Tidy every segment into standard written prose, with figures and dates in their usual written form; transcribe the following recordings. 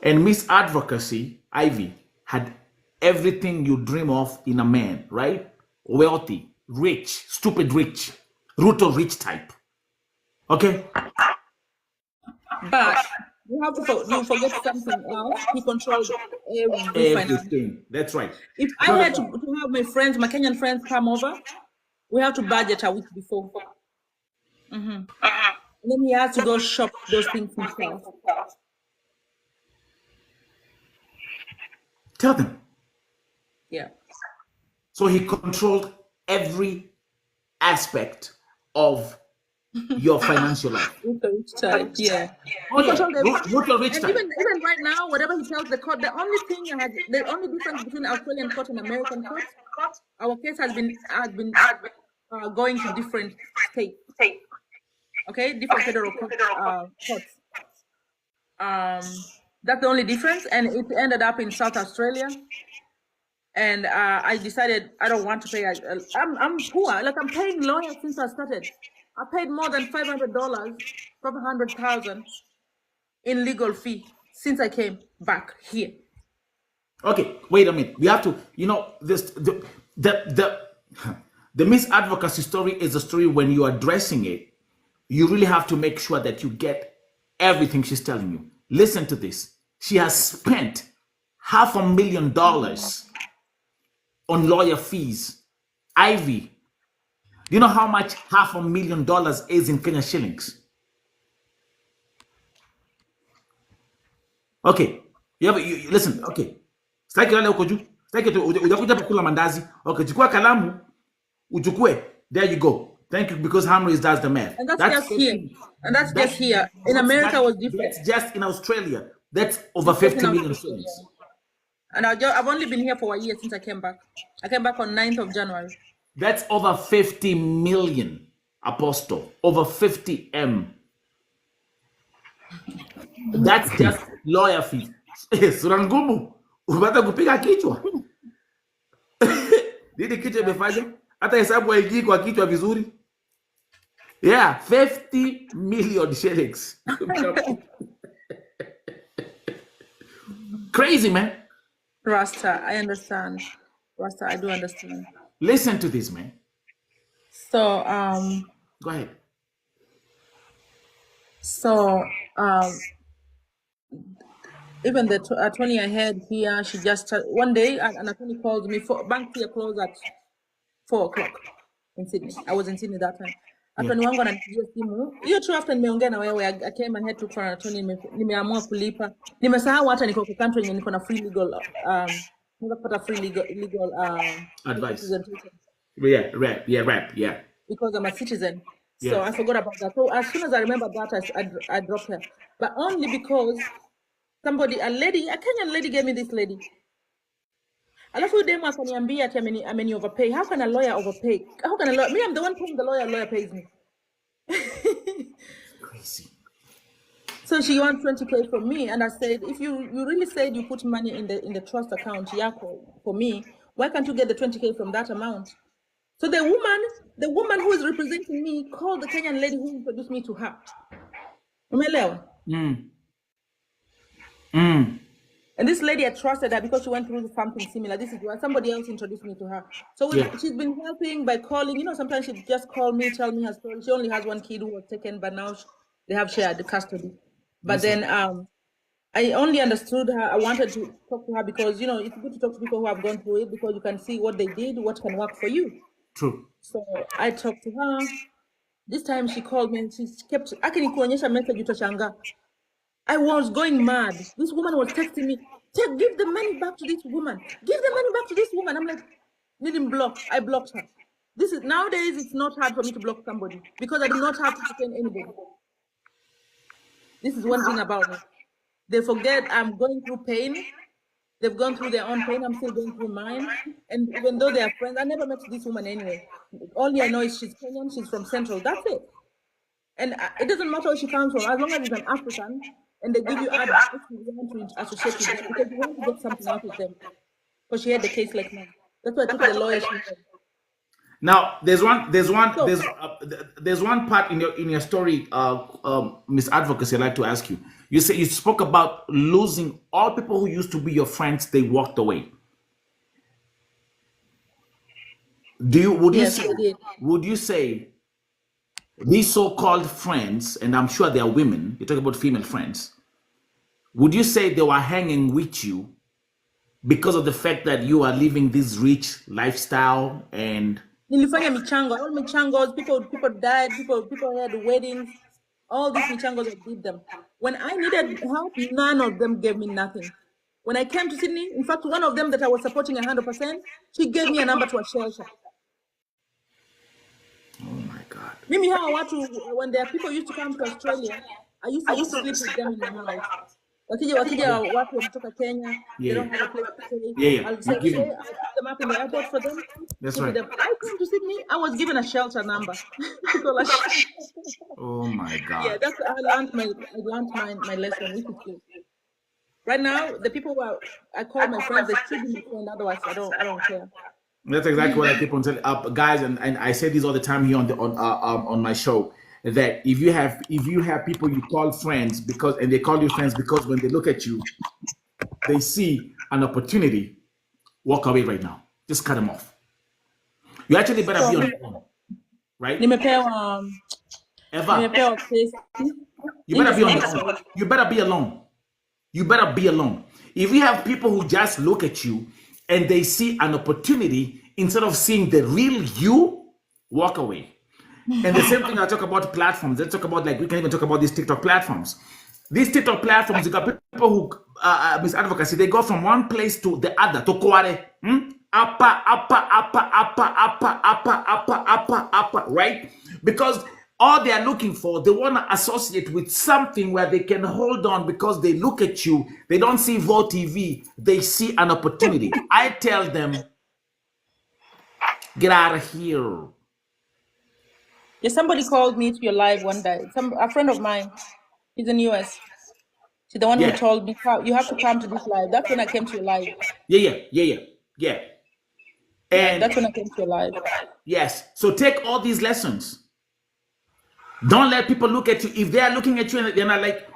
And Miss Advocacy, Ivy, had everything you dream of in a man, right? Wealthy, rich, stupid rich, root of rich type. Okay? But you forget something else. He controlled every finance. Everything. That's right. If I had to have my friends, my Kenyan friends come over, we have to budget a week before. And then he has to go shop those things himself. Tell them. Yeah. So he controlled every aspect of your financial life. With the rich type, yeah. Oh, He yeah. controlled everything. Root of rich And type. even right now, whatever he tells the court, the only difference between Australian court and American court, our case has been going to different states. Okay, different federal courts. That's the only difference, and it ended up in South Australia. And I decided I don't want to pay. I'm poor. Like, I'm paying lawyers since I started. I paid more than $500, $500,000 in legal fee since I came back here. Okay, wait a minute. We have to, the misadvocacy story is a story when you're addressing it, you really have to make sure that you get everything she's telling you. Listen to this. She has spent $500,000 on lawyer fees. Ivy, do you know how much $500,000 is in Kenya shillings? Okay, listen, okay. Sitaki lale huko juu. Sitaki ujakuja hapa kula mandazi. Okay, chukua kalamu, uchukue. There you go. Thank you, because Hamris does the math. And that's just here. And that's just here. In America, it was different. That's just in Australia. That's over 50 million shillings. And I've only been here for a year since I came back. I came back on 9th of January. That's over 50 million, Apostle. Over 50 M. That's just lawyer fees. Sura ngumu. Unataka kupiga kichwa. Nini kichwa imefanya? Hata hesabu haingii kwa kichwa vizuri. Yeah, 50 million shillings. Crazy, man. Rasta, I understand. Rasta, I do understand. Listen to this, man. So, Go ahead. So, even the attorney I had here, she just one day an attorney called me for bank here closed at 4 o'clock in Sydney. I was in Sydney that time. Attorney wangu ananipigia simu hiyo tu, after nimeongea na wewe, I came and had to for an attorney. Nimeamua kulipa, nimesahau hata niko kwa country yenye niko na free legal kupata free legal advice. Yeah. Because I'm a citizen. So I forgot about that. So as soon as I remember that, I dropped her. But only because a Kenyan lady gave me this lady. Alafu demu akaniambia ati ameni overpay. How can a lawyer overpay? How can a lawyer? Me, I'm the one paying the lawyer pays me. Crazy. So she wants 20K from me, and I said, if you really said you put money in the trust account yako for me, why can't you get the 20K from that amount? So the woman who is representing me called the Kenyan lady who introduced me to her. Umeelewa? And this lady, I trusted her because she went through something similar. This is why somebody else introduced me to her. So she's been helping by calling. Sometimes she just call me, tell me her story. She only has one kid who was taken, but now they have shared custody. But then I only understood her. I wanted to talk to her because, it's good to talk to people who have gone through it, because you can see what they did, what can work for you. True. So I talked to her. This time she called me and she kept, akinikuonyesha message utashanga. I was going mad. This woman was texting me, give the money back to this woman. Give the money back to this woman. I'm like, didn't block. I blocked her. Nowadays, it's not hard for me to block somebody because I do not have to defend anybody. This is one thing about me. They forget I'm going through pain. They've gone through their own pain. I'm still going through mine. And even though they are friends, I never met this woman anyway. All I know is she's Kenyan. She's from Central. That's it. And it doesn't matter where she comes from, as long as it's an African. And they give you advice if you want to associate with them, because you want to get something out of them. Because she had the case like mine. That's why I took the lawyer she had. Now, So there's one part in your story, Miss Advocacy. I'd like to ask you. You say you spoke about losing all people who used to be your friends. They walked away. Do you yes, I did. would you say these so-called friends, and I'm sure they are women. You talk about female friends. Would you say they were hanging with you because of the fact that you are living this rich lifestyle and Nilifanya michango, all michangos, people died, people had weddings, all these michangos, I did them. When I needed help, none of them gave me nothing. When I came to Sydney, in fact, one of them that I was supporting 100%, she gave me a number to a shelter. oh my God. Mimi hawa watu, when their people used to come to Australia, I used to sleep with them in my house. Wakija watu wametoka Kenya, they Yeah, don't have a place to stay. yeah, yeah. I'll say, You give okay, them. I'll pick them up in the airport for them, That's sleep with right. them. I came to Sydney, I was given a shelter number to call a shelter. Oh my Yeah, God. that's I learned my lesson, which is good. Right now, the people who I call my friends, they should be my friend. Otherwise, I don't care. That's exactly what I keep on telling guys, and I say this all the time here on my show that if you have people you call friends because and they call you friends because when they look at you they see an opportunity, walk away right now. Just cut them off. You actually better So be on your own, right? nimepewa Ever. kesi. You better be on Nitasemaje your own. Kiswahili? You better be alone. You better be alone. If you have people who just look at you and they see an opportunity instead of seeing the real you, walk away. And the same thing I talk about platforms. Let's talk about like we can even talk about these TikTok platforms. These TikTok platforms, you got people who Miss Advocacy, they go from one place to the other. To Kware. Upper, right? Because all they are looking for, they want to associate with something where they can hold on because they look at you. They don't see Vo TV. They see an opportunity. I tell them, get out of here. Yeah, somebody called me to your live one day. A friend of mine, he's in US. She's the one who Yeah. told me, you have to come to this live. That's when I came to your live. Yeah. Yeah, And that's when I came to your live. yes, so take all these lessons. Don't let people look at you. If they are looking at you and they're not like,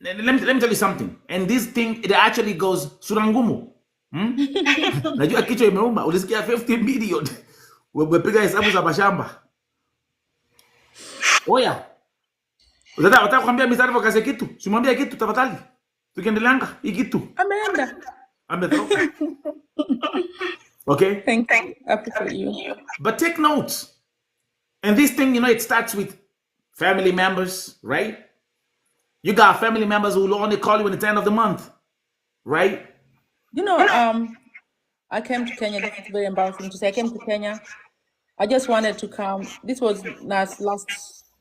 let me tell you something. And this thing, it actually goes surangumu. Najua kichwa imeuma. Ulisikia 50 million. Wepiga hesabu za mashamba. Oya. Wataka kuambia Mr. Advocacy kitu? Simwambia kitu tafadhali. Tukiendeleanga hii kitu. Amanda. Amethroka. Okay? Thank you. I appreciate you. But take notes. And this thing, it starts with family members, right? You got family members who will only call you when it's the end of the month, right? I came to Kenya. This is very embarrassing to say. I came to Kenya. I just wanted to come. This was last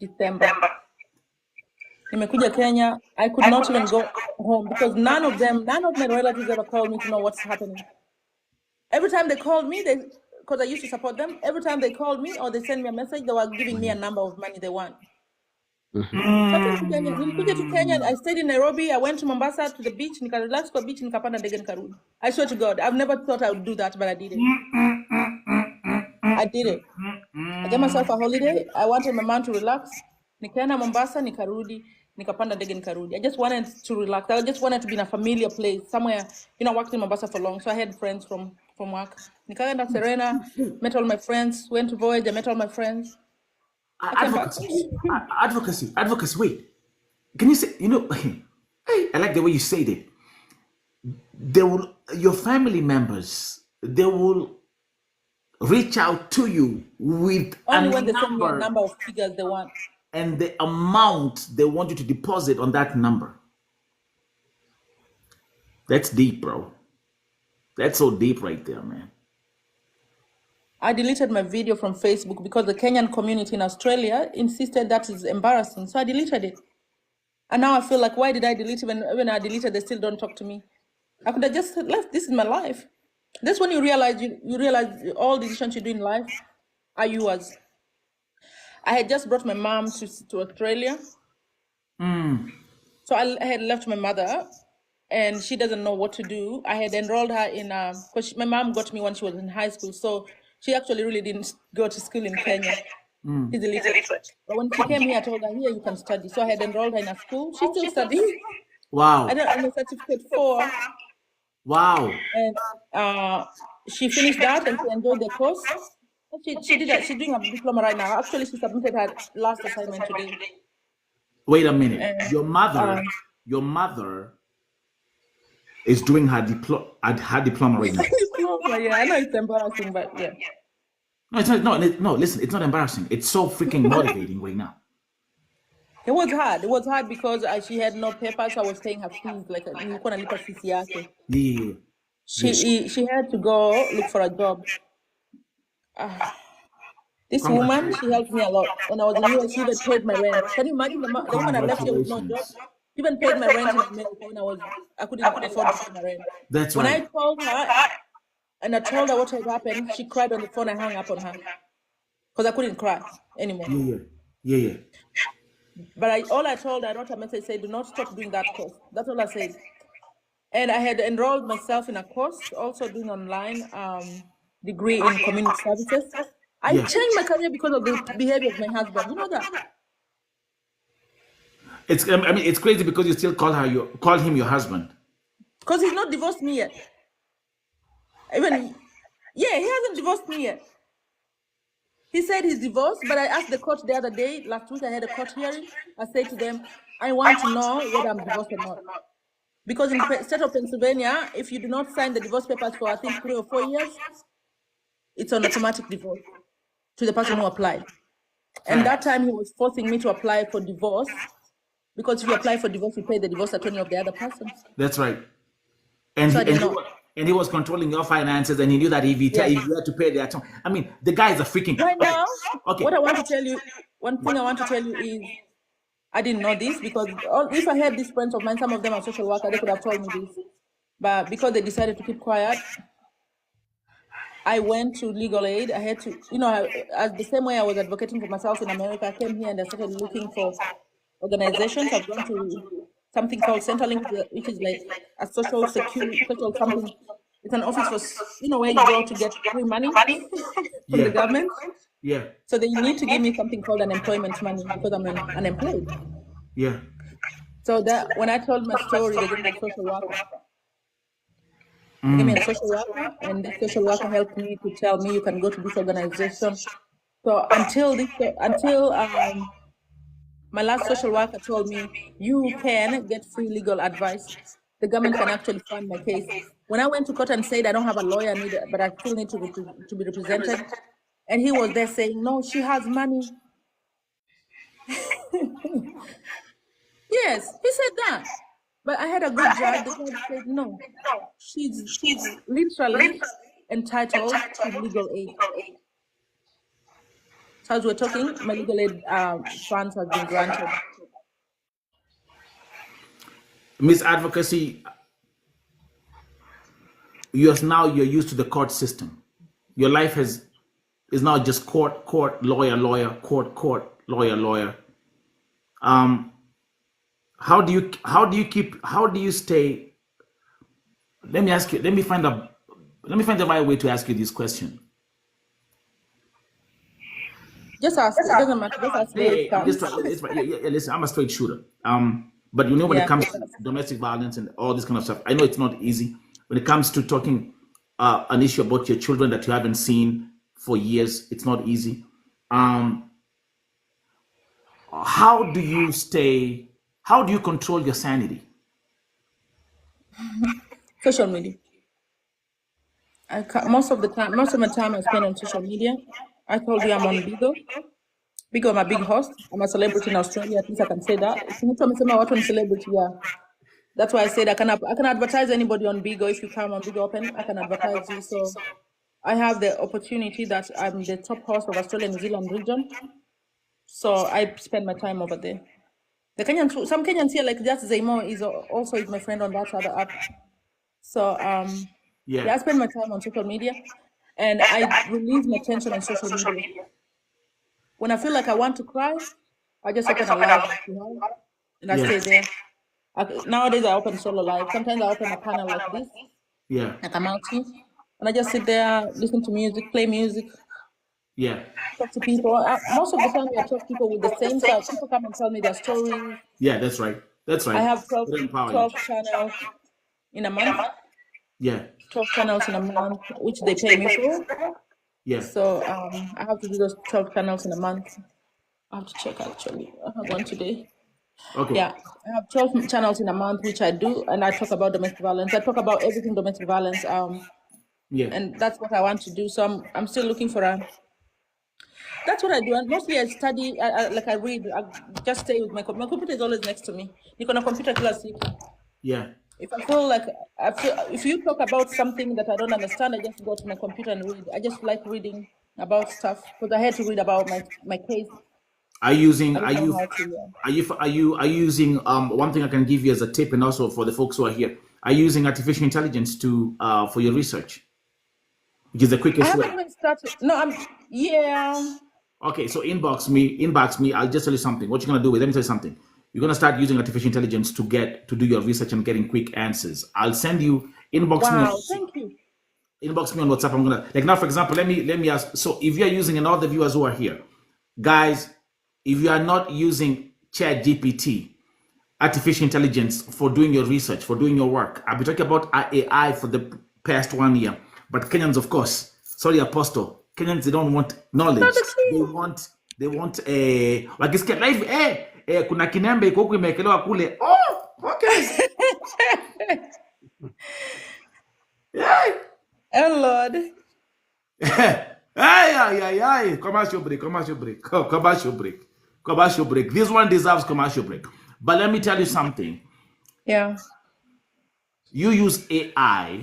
December. Nimekuja Kenya. I could not even go home because none of my relatives ever called me to know what's happening. Every time they called me, because I used to support them, every time they called me or they sent me a message, they were giving me a number of money they want. So I came to Kenya. Nilikuja to Kenya. I stayed in Nairobi. I went to Mombasa to the beach. Nikarelax kwa beach. Nikapanda ndege nikarudi. I swear to God, I've never thought I would do that, but I did it. I did it. I gave myself a holiday. I wanted my man to relax. Nikaenda Mombasa, nikarudi, nikapanda ndege nikarudi. I just wanted to relax. I just wanted to be in a familiar place, somewhere. I worked in Mombasa for long, so I had friends from work. Nikaenda Serena, met all my friends, went to Voyage, I met all my friends. Advocacy. Wait, can you say? I like the way you said it. Your family members, they will reach out to you with only when they send me a number of figures they want and the amount they want you to deposit on that number. That's deep, bro. That's so deep right there, man. I deleted my video from Facebook because the Kenyan community in Australia insisted that is embarrassing. So I deleted it. And now I feel like, why did I delete it? When I deleted, they still don't talk to me. I could have just left. This is my life. That's when you realize all decisions you do in life are yours. I had just brought my mom to Australia. So I had left my mother and she doesn't know what to do. I had enrolled her in, because my mom got me when she was in high school. So She actually really didn't go to school in Kenya. Mm. She's illiterate. But when she came here, I told her, here you can study. So I had enrolled her in a school. She's still studying. Wow. I don't in a certificate 4. Wow. And she finished that and she enjoyed the course. She did that. She's doing a diploma right now. Actually, she submitted her last assignment today. Wait a minute. And Your mother is doing her diploma right now. diploma, yeah, I know it's embarrassing, but yeah. No, it's not. No, listen, it's not embarrassing. It's so freaking motivating right now. It was hard. It was hard because she had no papers. So I was paying her fees, like nilikuwa nalipa fees yake. Yeah. She had to go look for a job. This woman, she helped me a lot. When I was in US, she even paid my rent. Can you imagine the woman I left here with no job? She even paid my rent in America when I couldn't afford to pay my rent. That's when right. I told her, and I told her what had happened, she cried on the phone. I hung up on her because I couldn't cry anymore. Yeah. But all I told her, I wrote a message, say, do not stop doing that course. That's all I said. And I had enrolled myself in a course, also doing online degree in community services. I changed my career because of the behavior of my husband. You know that? It's crazy because you still call him your husband. Because he's not divorced me yet. He hasn't divorced me yet. He said he's divorced, but I asked the court the other day, last week I had a court hearing. I said to them, I want to know whether I'm divorced or not. Because in the state of Pennsylvania, if you do not sign the divorce papers for, I think, 3 or 4 years, it's an automatic divorce to the person who applied. And that time he was forcing me to apply for divorce, because if you apply for divorce, you pay the divorce attorney of the other person. That's right. And So he was controlling your finances, and he knew that if you had to pay the attorney, I mean, the guy is a freaking. Right now, what I want to tell you, one thing I want to tell you is, I didn't know this because if I had these friends of mine, some of them are social workers, they could have told me this. But because they decided to keep quiet, I went to legal aid. I had to, as the same way I was advocating for myself in America, I came here and I started looking for organizations. I've gone to something called Centerlink, which is like a social security, social something. It's an office for, where you go to get free money from the government. Yeah. So they need to give me something called unemployment money because I'm unemployed. Yeah. So that when I told my story, they gave me a social worker. They gave me a social worker, and the social worker helped me to tell me you can go to this organization. So until my last social worker told me you can get free legal advice. The government can actually fund my case. When I went to court and said I don't have a lawyer needed, but I still need to be represented, and he was there saying, no, she has money. Yes, he said that. But I had a good judge. The judge said, no, she's literally entitled to legal aid. So as we're talking, my legal aid funds have been granted. Miss Advocacy, you're used to the court system. Your life is now just court, lawyer, court, lawyer. How do you stay? Let me find the right way to ask you this question. Just ask. It doesn't matter. Just ask me. Listen, I'm a straight shooter. But when it comes to domestic violence and all this kind of stuff, I know it's not easy. When it comes to talking an issue about your children that you haven't seen for years, it's not easy. How do you control your sanity? Social media. Most of my time I spend on social media. I told you I'm on Bigo. Bigo, I'm a big host. I'm a celebrity in Australia. At least I can say that. Celebrity, yeah. That's why I said I can advertise anybody on Bigo. If you come on Bigo Open, I can advertise you. So I have the opportunity that I'm the top host of Australia New Zealand region. So I spend my time over there. Some Kenyans here, like just Zaymo is my friend on that other app. So I spend my time on social media, and I release my tension on social media. When I feel like I want to cry, I just open a live, and I stay there. Nowadays I open solo live. Sometimes I open a panel like this. Yeah. Like a multi. and I just sit there, listen to music, play music, Yeah. talk to people. Most of the time, I talk to people with the same side. People come and tell me their stories. Yeah, that's right. That's I right. have 12, It'll empower you. 12 channels in a month, Yeah. 12 channels in a month, which they pay me for. Yeah. So I have to do those 12 channels in a month. I have to check actually. I have one today. Okay. Yeah, I have 12 channels in a month, which I do, and I talk about domestic violence. I talk about everything domestic violence. Yeah. And that's what I want to do. So I'm still looking for a. That's what I do, and mostly I study. Like I read. I just stay with my computer is always next to me. You can a computer class. Yeah. If I feel like if you talk about something that I don't understand, I just go to my computer and read. I just like reading about stuff because I had to read about my case. Are you using I don't know how to. Yeah. are you using one thing I can give you as a tip and also for the folks who are here, are you using artificial intelligence to for your research, which is the I quickest haven't way? even started. No, yeah. Okay, so inbox me. I'll just tell you something. What you're gonna do is, let me tell you something. You're gonna start using artificial intelligence to do your research and getting quick answers. I'll send you Wow. Thank you. inbox me on WhatsApp. I'm gonna like now, for example, let me ask. So if you're using and all the viewers who are here, guys, if you are not using Chat GPT, artificial intelligence for doing your research, for doing your work. I've been talking about AI for the past 1 year, but Kenyans, of course, sorry, Apostle, Kenyans, they don't want Not knowledge. the tea. They want wakisikia live kuna kinembe iko huku imewekelewa kule. Oh, okay. Yeah. Oh Lord. Ay, ay, ay, ay. Commercial break, commercial break, commercial break, commercial break. This one deserves commercial break. But let me tell you something. Yeah. You use AI,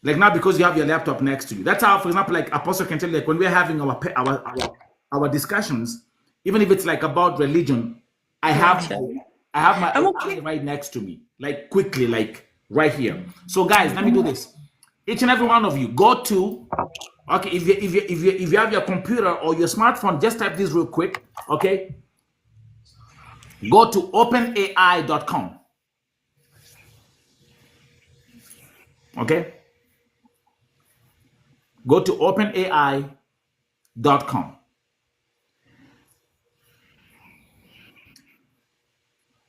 like now because you have your laptop next to you. That's how, for example, like Apostle can tell you, like when we're having our discussions, even if it's like about religion, I Yeah, have child. I have my I'm AI okay. right next to me, like quickly, like right here. So guys, let me do this. Each and every one of you, go to okay. If you have your computer or your smartphone, just type this real quick. Okay, go to openai.com. Okay, go to openai.com.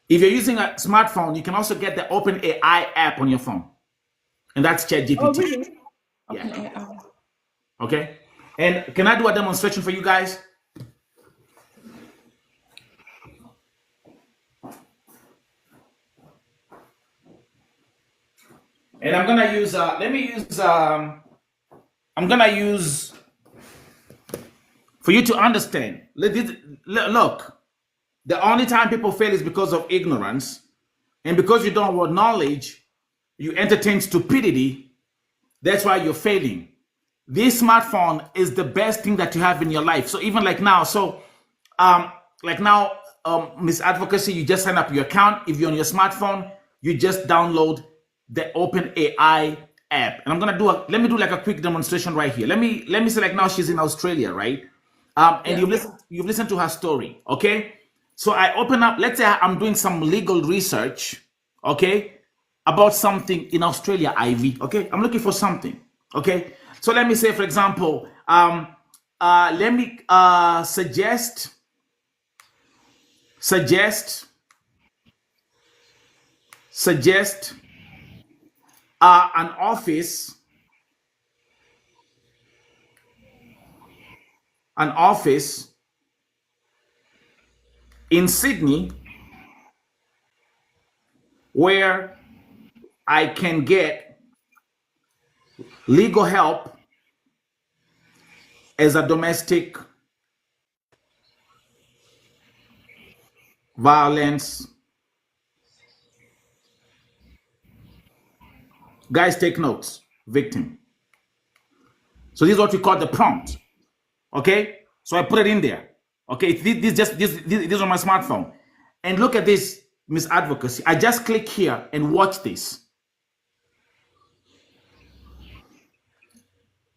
If you're using a smartphone, you can also get the OpenAI app on your phone, and that's Oh, ChatGPT. really? Yeah. Okay. Okay. And can I do a demonstration for you guys? And I'm gonna use. Let me use. I'm gonna use for you to understand. Look, the only time people fail is because of ignorance, and because you don't want knowledge, you entertain stupidity. That's why you're failing. This smartphone is the best thing that you have in your life. So even like now, um, like now, Miss Advocacy, you just sign up your account. If you're on your smartphone, you just download the OpenAI app. And I'm gonna let me do like a quick demonstration right here. Let me say like now she's in Australia, right? And Yeah. you've listened to her story, okay? So I open up, let's say I'm doing some legal research, okay, about something in Australia, Ivy. Okay, I'm looking for something. Okay, so let me say, for example, let me suggest suggest an office in Sydney where I can get legal help as a domestic violence. Guys, take notes. Victim. So this is what we call the prompt. Okay, so I put it in there. Okay, this on my smartphone, and look at this, Miss Advocacy. I just click here and watch this.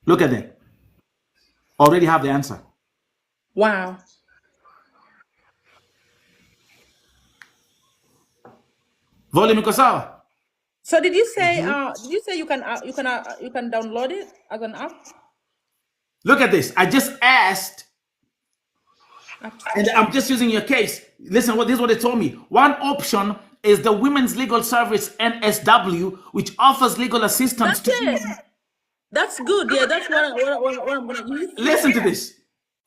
Look at that. Already have the answer. Wow. Volume iko sawa? So did you say you can download it as an app? Look at this. I just asked, and I'm just using your case. Listen, this is what they told me. One option is the Women's Legal Service (NSW), which offers legal assistance That's it. That's good. Yeah, that's what I'm gonna use. Listen to this.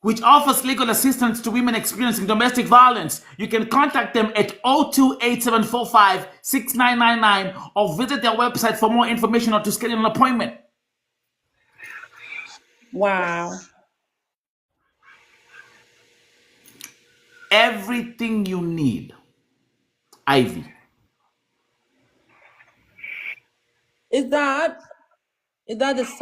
Which offers legal assistance to women experiencing domestic violence. You can contact them at 0287456999 or visit their website for more information or to schedule an appointment. Wow. Everything you need, Ivy. Is that the